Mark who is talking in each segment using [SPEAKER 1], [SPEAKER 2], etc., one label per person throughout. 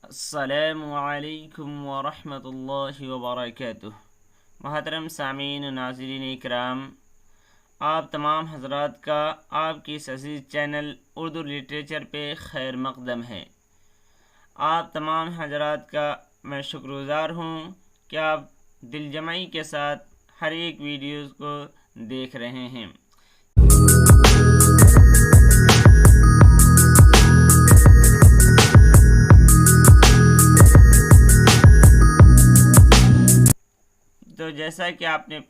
[SPEAKER 1] السلام علیکم ورحمۃ اللہ وبرکاتہ۔ محترم سامعین و ناظرین اکرام، آپ تمام حضرات کا آپ کی اس عزیز چینل اردو لٹریچر پہ خیر مقدم ہے۔ آپ تمام حضرات کا میں شکر گزار ہوں کہ آپ دل جمعی کے ساتھ ہر ایک ویڈیوز کو دیکھ رہے ہیں۔ تو جیسا کہ آپ نے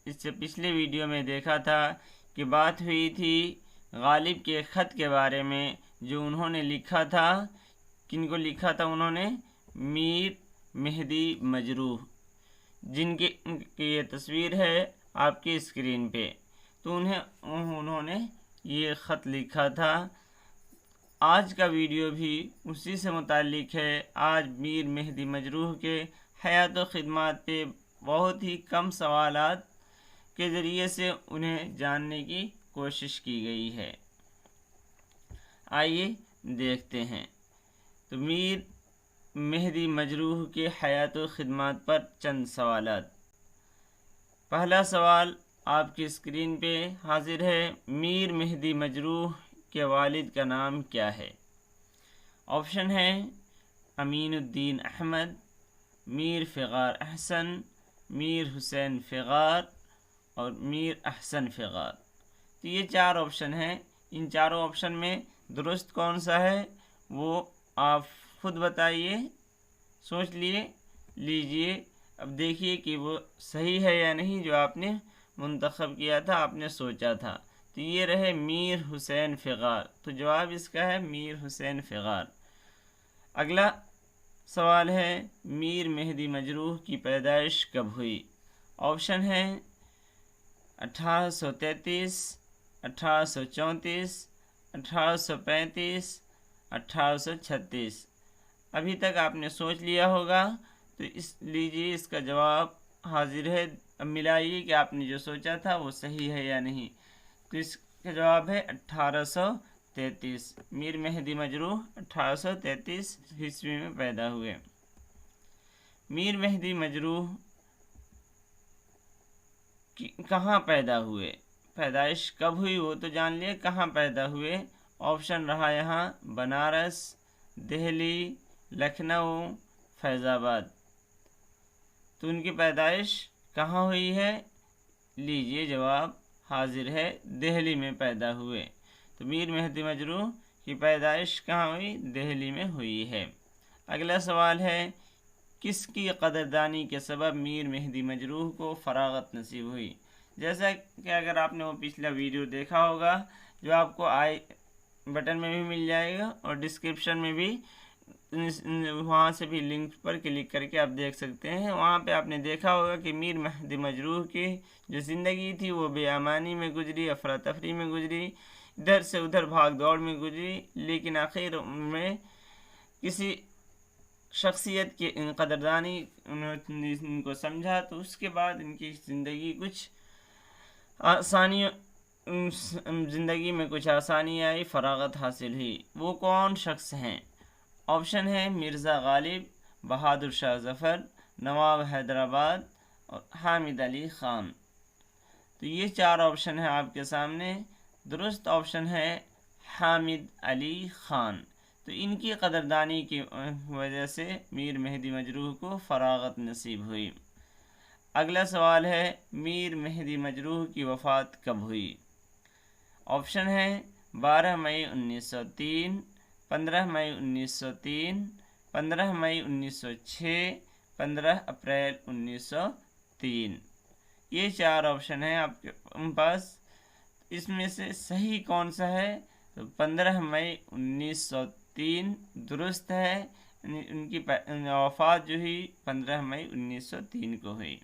[SPEAKER 1] اس سے پچھلے ویڈیو میں دیکھا تھا کہ بات ہوئی تھی غالب کے خط کے بارے میں جو انہوں نے لکھا تھا۔ کن کو لکھا تھا انہوں نے؟ میر مہدی مجروح، جن کی یہ تصویر ہے آپ کی اسکرین پہ۔ تو انہوں نے یہ خط لکھا تھا۔ آج کا ویڈیو بھی اسی سے متعلق ہے۔ آج میر مہدی مجروح کے حیات و خدمات پہ بہت ہی کم سوالات کے ذریعے سے انہیں جاننے کی کوشش کی گئی ہے۔ آئیے دیکھتے ہیں۔ تو میر مہدی مجروح کے حیات و خدمات پر چند سوالات۔ پہلا سوال آپ کی اسکرین پہ حاضر ہے۔ میر مہدی مجروح کے والد کا نام کیا ہے؟ آپشن ہے امین الدین احمد، میر فغار احسن، میر حسین فغار اور میر احسن فغار۔ تو یہ چار آپشن ہیں۔ ان چاروں آپشن میں درست کون سا ہے وہ آپ خود بتائیے، سوچ لیجئے۔ اب دیکھیے کہ وہ صحیح ہے یا نہیں جو آپ نے منتخب کیا تھا، آپ نے سوچا تھا۔ تو یہ رہے میر حسین فغار۔ تو جواب اس کا ہے میر حسین فغار۔ اگلا سوال ہے میر مہدی مجروح کی پیدائش کب ہوئی؟ آپشن ہے 1833، 1834، 1835، 1836۔ ابھی تک آپ نے سوچ لیا ہوگا تو اس کا جواب حاضر ہے۔ اب ملائیے کہ آپ نے جو سوچا تھا وہ صحیح ہے یا نہیں۔ تو اس کا جواب ہے 1833۔ میر مہدی مجروح 1833 عیسوی میں پیدا ہوئے۔ میر مہدی مجروح کہاں پیدا ہوئے؟ پیدائش کب ہوئی وہ تو جان لیے، کہاں پیدا ہوئے؟ آپشن رہا یہاں بنارس، دہلی، لکھنؤ، فیض آباد۔ تو ان کی پیدائش کہاں ہوئی ہے؟ لیجئے جواب حاضر ہے، دہلی میں پیدا ہوئے۔ تو میر مہدی مجروح کی پیدائش کہاں ہوئی؟ دہلی میں ہوئی ہے۔ اگلا سوال ہے کس کی قدردانی کے سبب میر مہدی مجروح کو فراغت نصیب ہوئی؟ جیسا کہ اگر آپ نے وہ پچھلا ویڈیو دیکھا ہوگا جو آپ کو آئی بٹن میں بھی مل جائے گا اور ڈسکرپشن میں بھی، وہاں سے بھی لنک پر کلک کر کے آپ دیکھ سکتے ہیں۔ وہاں پہ آپ نے دیکھا ہوگا کہ میر مہدی مجروح کی جو زندگی تھی وہ بے امانی میں گزری، افراتفری میں گزری، ادھر سے ادھر بھاگ دوڑ میں گزری، لیکن آخر میں کسی شخصیت کی قدردانی انہوں نے ان کو سمجھا تو اس کے بعد ان کی زندگی میں کچھ آسانی آئی، فراغت حاصل ہوئی۔ وہ کون شخص ہیں؟ آپشن ہے مرزا غالب، بہادر شاہ ظفر، نواب حیدرآباد اور حامد علی خان۔ تو یہ چار آپشن ہیں آپ کے سامنے۔ درست آپشن ہے حامد علی خان۔ تو ان کی قدردانی کی وجہ سے میر مہدی مجروح کو فراغت نصیب ہوئی۔ اگلا سوال ہے میر مہدی مجروح کی وفات کب ہوئی؟ آپشن ہے 12 مئی 1903، 15 مئی 1903، 15 مئی 1906، 15 اپریل 1903۔ یہ چار آپشن ہیں آپ کے پاس۔ اس میں سے صحیح کون سا ہے؟ تو 15 مئی 1903 درست ہے۔ ان کی وفات جو ہوئی 15 مئی 1903 کو ہوئی۔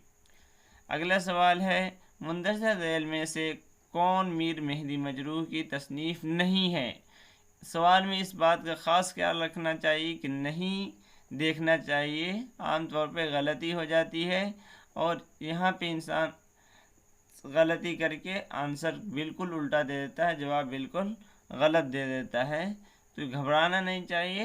[SPEAKER 1] اگلا سوال ہے مندرجہ ذیل میں سے کون میر مہدی مجروح کی تصنیف نہیں ہے؟ سوال میں اس بات کا خاص خیال رکھنا چاہیے کہ نہیں دیکھنا چاہیے، عام طور پہ غلطی ہو جاتی ہے اور یہاں پہ انسان غلطی کر کے آنسر بالکل الٹا دے دیتا ہے، جواب بالکل غلط دے دیتا ہے۔ تو گھبرانا نہیں چاہیے،